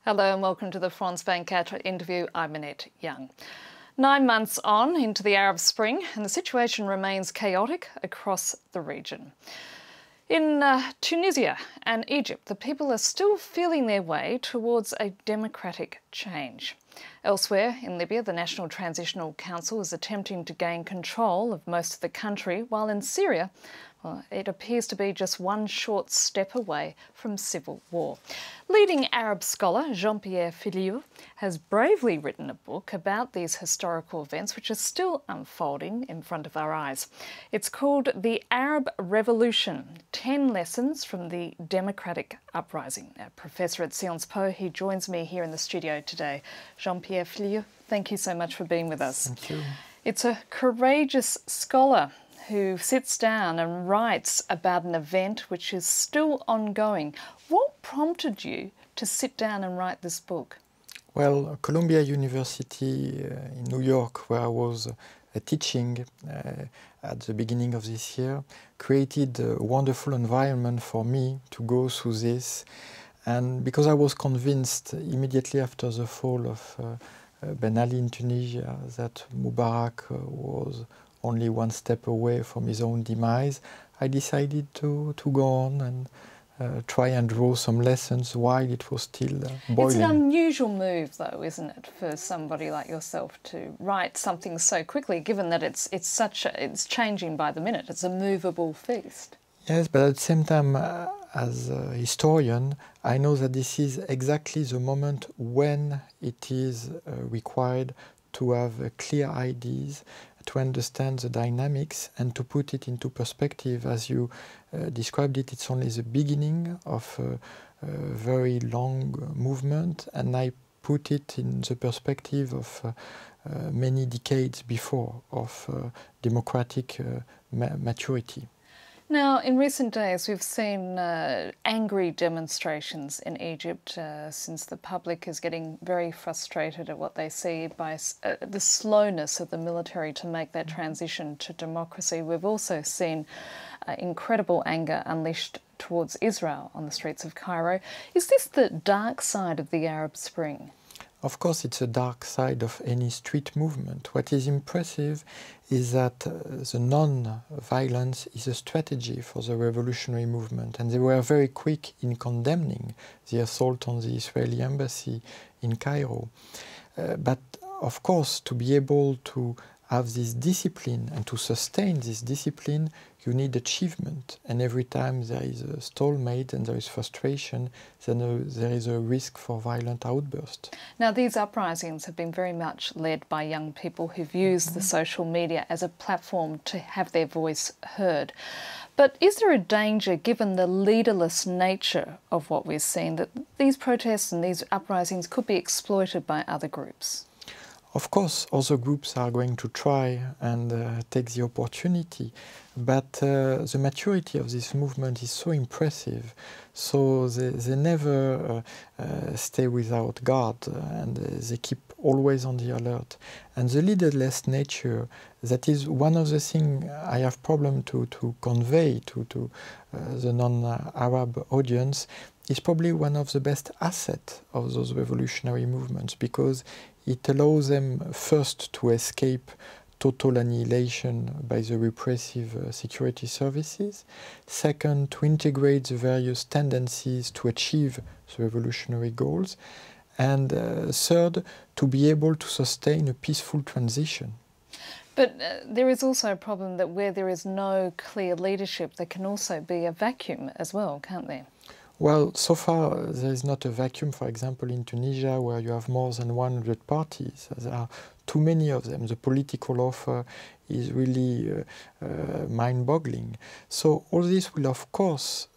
Hello and welcome to the France 24 interview. I'm Annette Young. 9 months on into the Arab Spring and the situation remains chaotic across the region. In Tunisia and Egypt, the people are still feeling their way towards a democratic change. Elsewhere in Libya, the National Transitional Council is attempting to gain control of most of the country, while in Syria, well, it appears to be just one short step away from civil war. Leading Arab scholar Jean-Pierre Filiou has bravely written a book about these historical events which are still unfolding in front of our eyes. It's called The Arab Revolution, 10 Lessons from the Democratic Uprising. A professor at Sciences Po, he joins me here in the studio today. Jean-Pierre Filiou, thank you so much for being with us. Thank you. It's a courageous scholar who sits down and writes about an event which is still ongoing. What prompted you to sit down and write this book? Well, Columbia University in New York, where I was teaching at the beginning of this year, created a wonderful environment for me to go through this. And because I was convinced immediately after the fall of Ben Ali in Tunisia that Mubarak was only one step away from his own demise, I decided to go on and try and draw some lessons while it was still boiling. It's an unusual move, though, isn't it, for somebody like yourself to write something so quickly, given that it's changing by the minute. It's a movable feast. Yes, but at the same time, as a historian, I know that this is exactly the moment when it is required to have clear ideas, to understand the dynamics and to put it into perspective. As you described it, it's only the beginning of a very long movement, and I put it in the perspective of many decades before of democratic maturity. Now, in recent days, we've seen angry demonstrations in Egypt since the public is getting very frustrated at what they see by the slowness of the military to make that transition to democracy. We've also seen incredible anger unleashed towards Israel on the streets of Cairo. Is this the dark side of the Arab Spring? Of course, it's a dark side of any street movement. What is impressive is that the non-violence is a strategy for the revolutionary movement, and they were very quick in condemning the assault on the Israeli embassy in Cairo. But of course, to be able to have this discipline and to sustain this discipline, you need achievement. And every time there is a stalemate and there is frustration, then there is a risk for violent outburst. Now, these uprisings have been very much led by young people who've used the social media as a platform to have their voice heard. But is there a danger, given the leaderless nature of what we're seeing, that these protests and these uprisings could be exploited by other groups? Of course, other groups are going to try and take the opportunity, but the maturity of this movement is so impressive, so they never stay without guard, and they keep always on the alert. And the leaderless nature, that is one of the things I have problem to convey to the non-Arab audience, is probably one of the best assets of those revolutionary movements, because it allows them first to escape total annihilation by the repressive security services, second to integrate the various tendencies to achieve the revolutionary goals, and third to be able to sustain a peaceful transition. But there is also a problem that where there is no clear leadership, there can also be a vacuum as well, can't there? Well, so far there is not a vacuum, for example, in Tunisia, where you have more than 100 parties. There are too many of them. The political offer is really mind-boggling. So all this will, of course,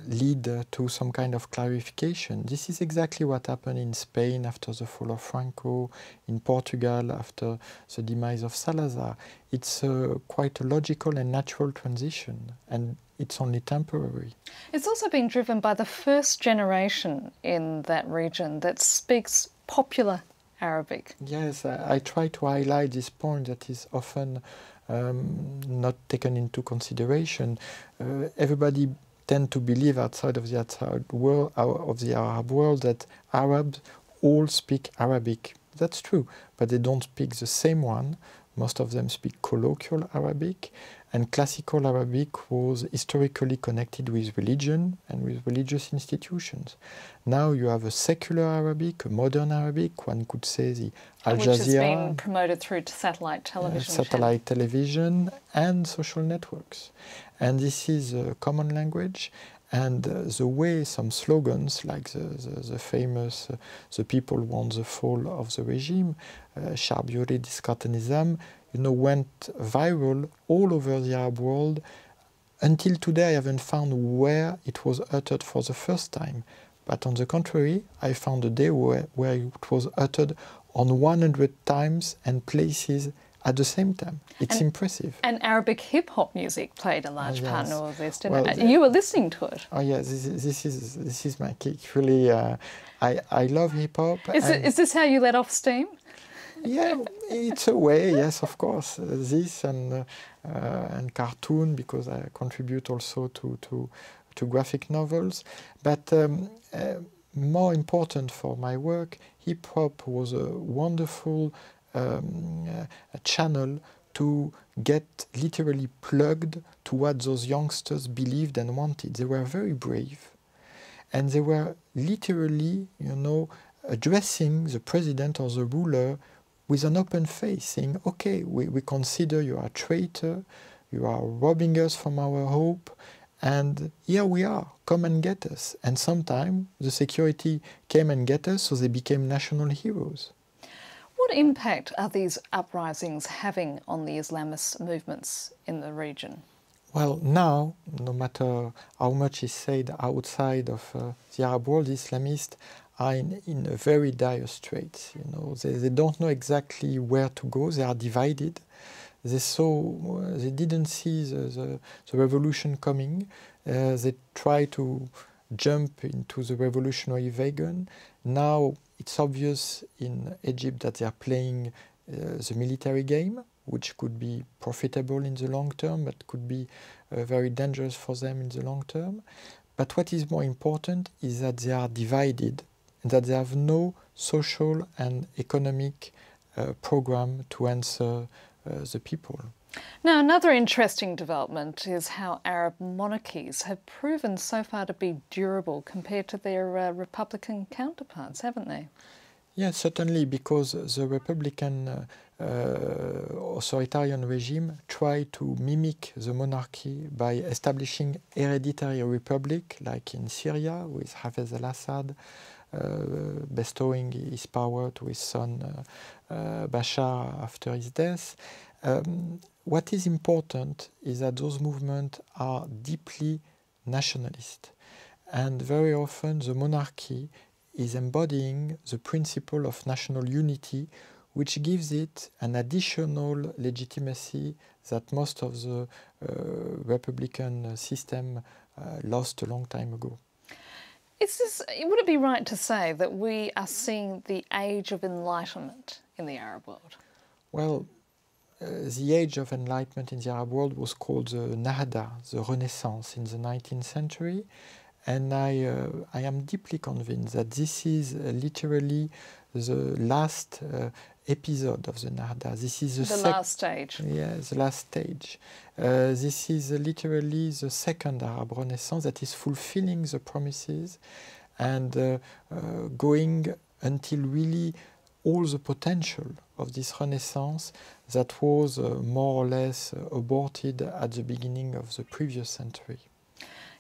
lead to some kind of clarification. This is exactly what happened in Spain after the fall of Franco, in Portugal after the demise of Salazar. It's quite a logical and natural transition, and it's only temporary. It's also been driven by the first generation in that region that speaks popular Arabic. Yes, I try to highlight this point that is often not taken into consideration. Everybody tend to believe outside of the Arab world that Arabs all speak Arabic. That's true, but they don't speak the same one. Most of them speak colloquial Arabic, and classical Arabic was historically connected with religion and with religious institutions. Now you have a secular Arabic, a modern Arabic, one could say the Al Jazeera. Which has been promoted through satellite television. Satellite television and social networks. And this is a common language. And the way some slogans, like the famous "the people want the fall of the regime," "Sha'b yurid isqat an-nizam," went viral all over the Arab world. Until today, I haven't found where it was uttered for the first time. But on the contrary, I found a day where it was uttered on 100 times and places at the same time. It's impressive. And Arabic hip-hop music played a large part in all of this, didn't it? Well, you were listening to it. Oh yes, this is my kick. Really, I love hip-hop. Is this how you let off steam? Yeah, it's a way, yes, of course. This and cartoon, because I contribute also to graphic novels. But more important for my work, hip-hop was a wonderful a channel to get literally plugged to what those youngsters believed and wanted. They were very brave, and they were literally, addressing the president or the ruler with an open face, saying, okay, we consider you are a traitor, you are robbing us from our hope, and here we are, come and get us. And sometimes the security came and get us, so they became national heroes. What impact are these uprisings having on the Islamist movements in the region? Well, now, no matter how much is said outside of the Arab world, Islamists are in a very dire straits. They don't know exactly where to go. They are divided. They didn't see the revolution coming. They try to jump into the revolutionary wagon. Now it's obvious in Egypt that they are playing the military game, which could be profitable in the long term, but could be very dangerous for them in the long term. But what is more important is that they are divided and that they have no social and economic program to answer the people. Now, another interesting development is how Arab monarchies have proven so far to be durable compared to their Republican counterparts, haven't they? Yes, certainly, because the Republican authoritarian regime tried to mimic the monarchy by establishing hereditary republic, like in Syria with Hafez al-Assad, bestowing his power to his son Bashar after his death. What is important is that those movements are deeply nationalist, and very often the monarchy is embodying the principle of national unity, which gives it an additional legitimacy that most of the republican system lost a long time ago. Would it be right to say that we are seeing the age of enlightenment in the Arab world? Well, the age of enlightenment in the Arab world was called the Nahda, the Renaissance in the 19th century, and I am deeply convinced that this is literally the last episode of the Nahda. This is the last stage. Yes, the last stage. This is literally the second Arab Renaissance that is fulfilling the promises and going until really all the potential of this Renaissance that was more or less aborted at the beginning of the previous century.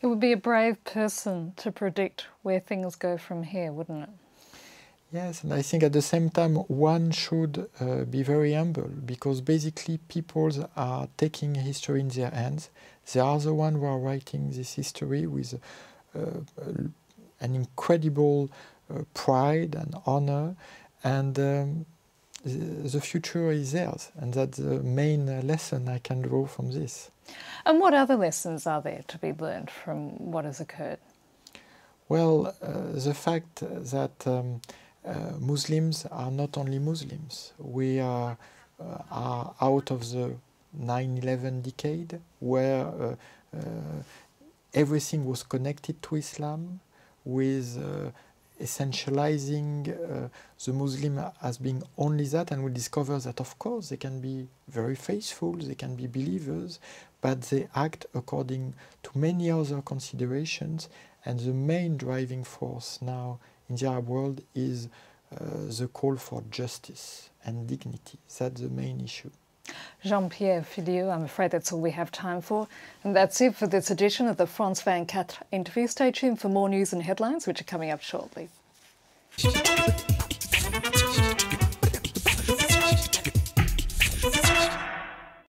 It would be a brave person to predict where things go from here, wouldn't it? Yes, and I think at the same time one should be very humble, because basically peoples are taking history in their hands. They are the ones who are writing this history with an incredible pride and honor, and the future is theirs, and that's the main lesson I can draw from this. And what other lessons are there to be learned from what has occurred? Well, the fact that Muslims are not only Muslims. We are out of the 9/11 decade, where everything was connected to Islam, with essentializing the Muslim as being only that, and we discover that of course they can be very faithful, they can be believers, but they act according to many other considerations, and the main driving force now in the Arab world is the call for justice and dignity. That's the main issue. Jean-Pierre Filliou, I'm afraid that's all we have time for. And that's it for this edition of the France 24 interview. Stay tuned for more news and headlines, which are coming up shortly.